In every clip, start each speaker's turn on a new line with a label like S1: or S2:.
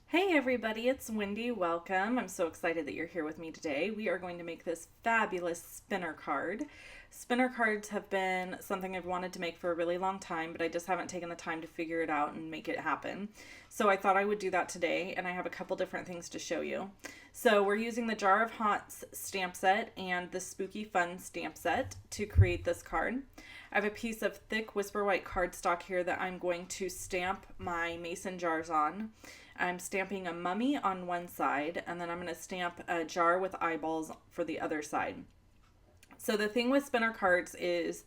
S1: Hey everybody, it's Wendy. Welcome. I'm so excited that you're here with me today. We are going to make this fabulous spinner card. Spinner cards have been something I've wanted to make for a really long time, but I just haven't taken the time to figure it out and make it happen. So I thought I would do that today, and I have a couple different things to show you. So we're using the Jar of Haunts stamp set and the Spooky Fun stamp set to create this card. I have a piece of thick Whisper White cardstock here that I'm going to stamp my mason jars on. I'm stamping a mummy on one side, and then I'm going to stamp a jar with eyeballs for the other side. So the thing with spinner cards is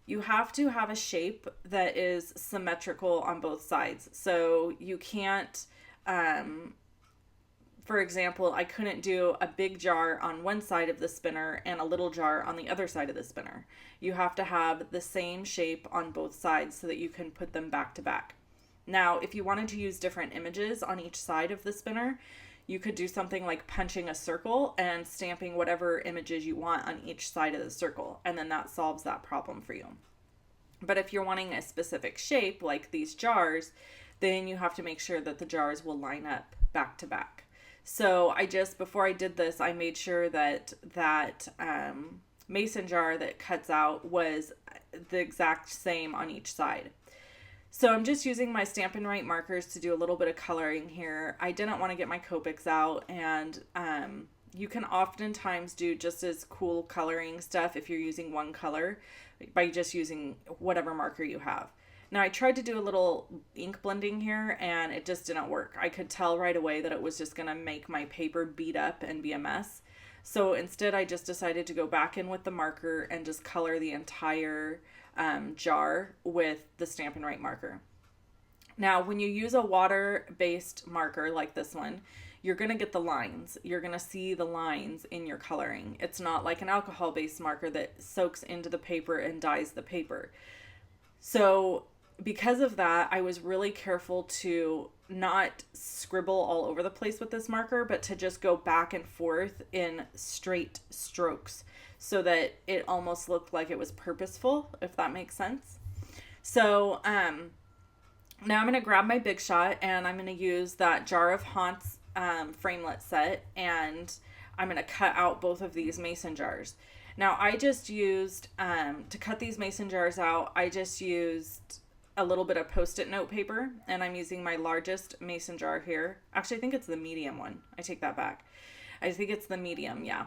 S1: you have to have a shape that is symmetrical on both sides. So you can't, for example, I couldn't do a big jar on one side of the spinner and a little jar on the other side of the spinner. You have to have the same shape on both sides so that you can put them back to back. Now, if you wanted to use different images on each side of the spinner, you could do something like punching a circle and stamping whatever images you want on each side of the circle, and then that solves that problem for you. But if you're wanting a specific shape, like these jars, then you have to make sure that the jars will line up back to back. So before I did this, I made sure that mason jar that cuts out was the exact same on each side. So I'm just using my Stampin' Write markers to do a little bit of coloring here. I didn't want to get my Copics out, and you can oftentimes do just as cool coloring stuff if you're using one color by just using whatever marker you have. Now I tried to do a little ink blending here and it just didn't work. I could tell right away that it was just going to make my paper beat up and be a mess. So instead I just decided to go back in with the marker and just color the entire jar with the Stampin' Write marker. Now, when you use a water-based marker like this one, you're going to get the lines. You're going to see the lines in your coloring. It's not like an alcohol-based marker that soaks into the paper and dyes the paper. So because of that, I was really careful to not scribble all over the place with this marker, but to just go back and forth in straight strokes so that it almost looked like it was purposeful, if that makes sense. So now I'm going to grab my Big Shot and I'm going to use that Jar of Haunts framelit set, and I'm going to cut out both of these mason jars. Now I just used, to cut these mason jars out, I just used a little bit of Post-it note paper, and I'm using my largest mason jar here. Actually, I think it's the medium one. I take that back. I think it's the medium, yeah.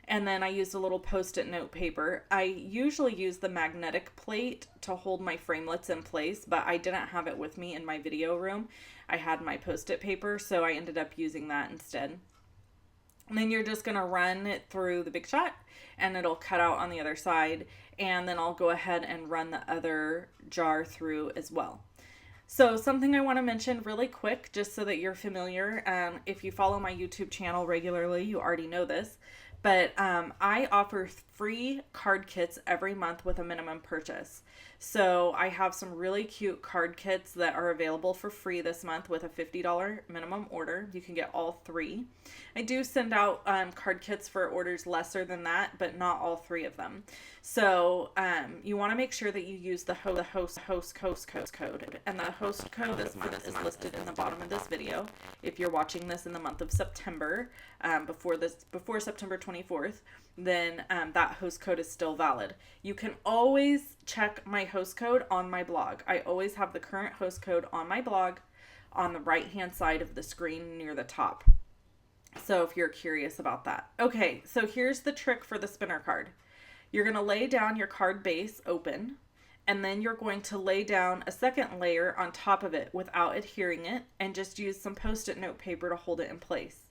S1: And then I used a little Post-it note paper. I usually use the magnetic plate to hold my framelits in place, but I didn't have it with me in my video room. I had my Post-it paper, so I ended up using that instead. And then you're just going to run it through the Big Shot and it'll cut out on the other side. And then I'll go ahead and run the other jar through as well. So something I want to mention really quick, just so that you're familiar. If you follow my YouTube channel regularly, you already know this. But I offer free card kits every month with a minimum purchase. So I have some really cute card kits that are available for free this month with a $50 minimum order. You can get all three. I do send out card kits for orders lesser than that, but not all three of them. So you want to make sure that you use the host code. And the host code this month is listed in the bottom of this video. If you're watching this in the month of September, before September 24th, then that host code is still valid. You can always check my host code on my blog. I always have the current host code on my blog on the right hand side of the screen near the top. So if you're curious about that. Okay, so here's the trick for the spinner card. You're going to lay down your card base open, and then you're going to lay down a second layer on top of it without adhering it, and just use some Post-it note paper to hold it in place.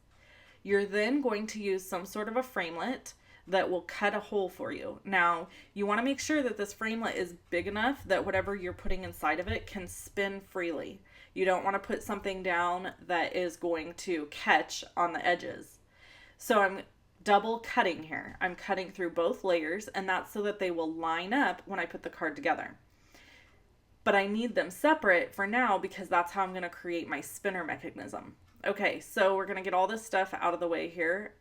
S1: You're then going to use some sort of a framelit that will cut a hole for you. Now, you want to make sure that this framelit is big enough that whatever you're putting inside of it can spin freely. You don't want to put something down that is going to catch on the edges. So I'm double cutting here. I'm cutting through both layers, and that's so that they will line up when I put the card together. But I need them separate for now because that's how I'm going to create my spinner mechanism. Okay, so we're going to get all this stuff out of the way here.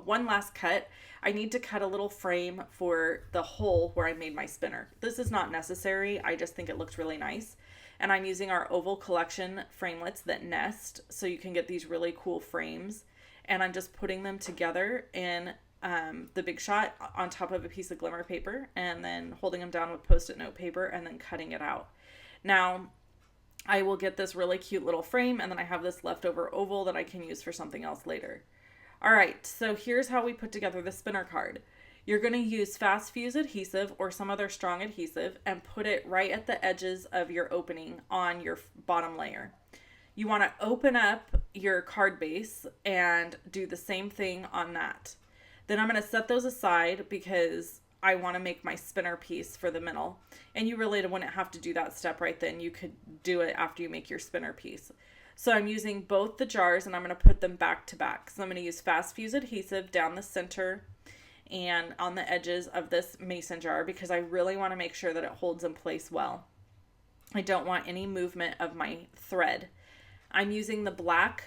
S1: One last cut. I need to cut a little frame for the hole where I made my spinner. This is not necessary. I just think it looks really nice. And I'm using our Oval Collection framelits that nest, so you can get these really cool frames. And I'm just putting them together in the Big Shot on top of a piece of glimmer paper, and then holding them down with Post-it note paper, and then cutting it out. Now, I will get this really cute little frame, and then I have this leftover oval that I can use for something else later. All right, so here's how we put together the spinner card. You're going to use fast fuse adhesive or some other strong adhesive and put it right at the edges of your opening on your bottom layer. You want to open up your card base and do the same thing on that. Then I'm going to set those aside because I want to make my spinner piece for the middle. And you really wouldn't have to do that step right then. You could do it after you make your spinner piece. So I'm using both the jars and I'm going to put them back to back. So I'm going to use fast fuse adhesive down the center and on the edges of this mason jar because I really want to make sure that it holds in place well. I don't want any movement of my thread. I'm using the black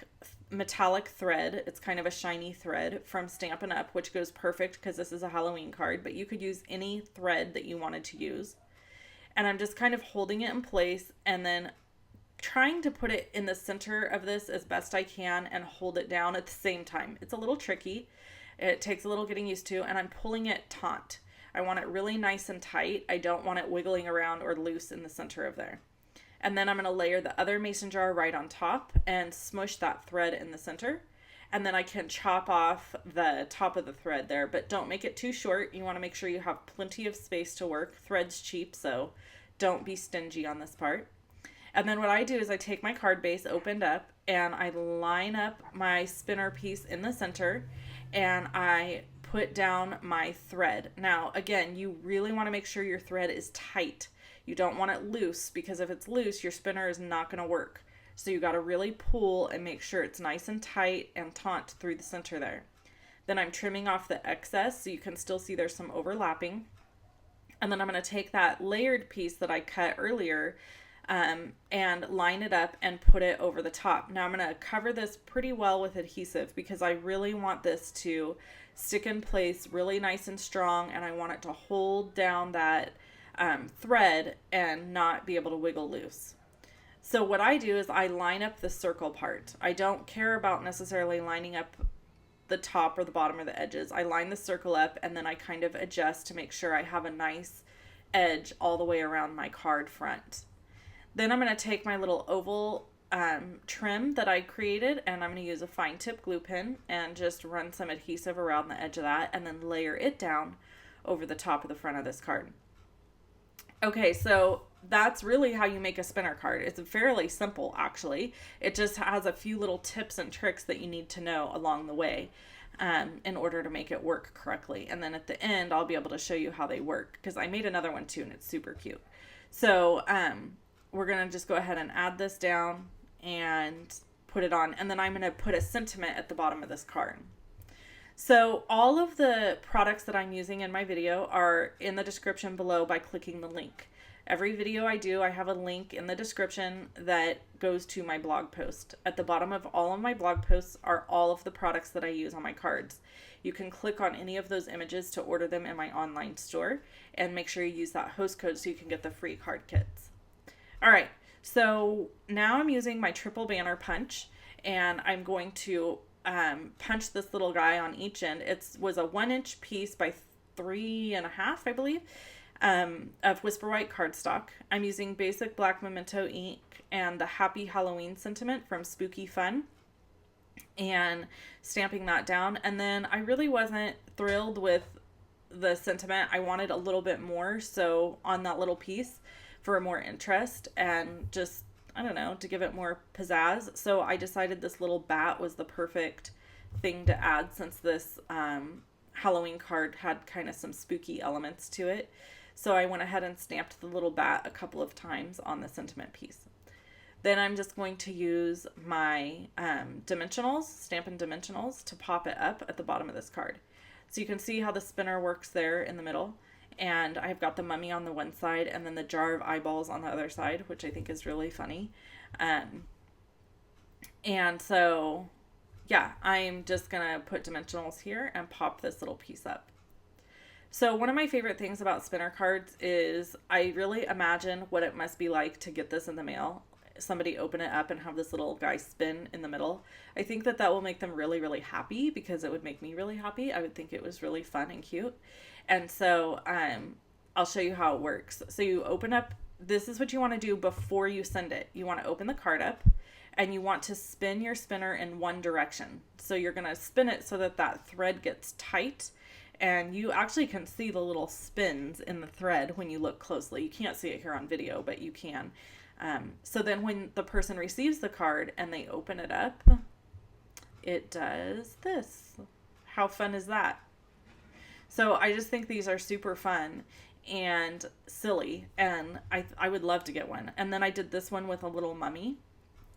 S1: metallic thread. It's kind of a shiny thread from Stampin' Up, which goes perfect because this is a Halloween card, but you could use any thread that you wanted to use. And I'm just kind of holding it in place and then trying to put it in the center of this as best I can and hold it down at the same time. It's a little tricky. It takes a little getting used to, and I'm pulling it taut. I want it really nice and tight. I don't want it wiggling around or loose in the center of there. And then I'm going to layer the other mason jar right on top and smush that thread in the center. And then I can chop off the top of the thread there, but don't make it too short. You want to make sure you have plenty of space to work. Thread's cheap, so don't be stingy on this part. And then what I do is I take my card base opened up and I line up my spinner piece in the center and I put down my thread. Now, again, you really want to make sure your thread is tight. You don't want it loose because if it's loose, your spinner is not going to work. So you got to really pull and make sure it's nice and tight and taut through the center there. Then I'm trimming off the excess so you can still see there's some overlapping. And then I'm going to take that layered piece that I cut earlier and line it up and put it over the top. Now I'm going to cover this pretty well with adhesive because I really want this to stick in place really nice and strong, and I want it to hold down that thread and not be able to wiggle loose. So what I do is I line up the circle part. I don't care about necessarily lining up the top or the bottom or the edges. I line the circle up and then I kind of adjust to make sure I have a nice edge all the way around my card front. Then I'm going to take my little oval trim that I created and I'm going to use a fine tip glue pen and just run some adhesive around the edge of that and then layer it down over the top of the front of this card. Okay, so that's really how you make a spinner card. It's fairly simple, actually. It just has a few little tips and tricks that you need to know along the way in order to make it work correctly. And then at the end, I'll be able to show you how they work because I made another one too and it's super cute. So we're going to just go ahead and add this down and put it on. And then I'm going to put a sentiment at the bottom of this card. So all of the products that I'm using in my video are in the description below by clicking the link. Every video I do, I have a link in the description that goes to my blog post. At the bottom of all of my blog posts are all of the products that I use on my cards. You can click on any of those images to order them in my online store and make sure you use that host code so you can get the free card kits. All right, so now I'm using my triple banner punch and I'm going to punch this little guy on each end. It was a 1-inch piece by 3.5, I believe, of Whisper White cardstock. I'm using basic black memento ink and the Happy Halloween sentiment from Spooky Fun and stamping that down. And then I really wasn't thrilled with the sentiment. I wanted a little bit more, so on that little piece for more interest and just, I don't know, to give it more pizzazz. So I decided this little bat was the perfect thing to add since this Halloween card had kind of some spooky elements to it. So I went ahead and stamped the little bat a couple of times on the sentiment piece. Then I'm just going to use my dimensionals, Stampin' Dimensionals, to pop it up at the bottom of this card. So you can see how the spinner works there in the middle. And I've got the mummy on the one side and then the jar of eyeballs on the other side, which I think is really funny. And so, yeah, I'm just going to put dimensionals here and pop this little piece up. So one of my favorite things about spinner cards is I really imagine what it must be like to get this in the mail. Somebody open it up and have this little guy spin in the middle. I think that that will make them really, really happy because it would make me really happy. I would think it was really fun and cute. And so I'll show you how it works. So you open up, this is what you want to do before you send it. You want to open the card up and you want to spin your spinner in one direction. So you're going to spin it so that that thread gets tight, and you actually can see the little spins in the thread when you look closely. You can't see it here on video, but you can. So then when the person receives the card and they open it up, it does this. How fun is that? So I just think these are super fun and silly, and I would love to get one. And then I did this one with a little mummy,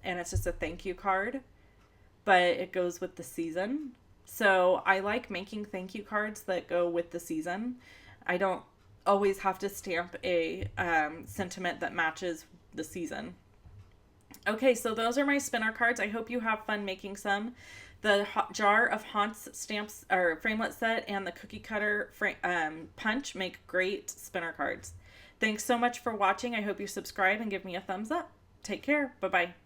S1: and it's just a thank you card, but it goes with the season. So I like making thank you cards that go with the season. I don't always have to stamp a sentiment that matches the season. Okay, so those are my spinner cards. I hope you have fun making some. The jar of Haunts stamps or framelit set and the cookie cutter punch make great spinner cards. Thanks so much for watching. I hope you subscribe and give me a thumbs up. Take care. Bye-bye.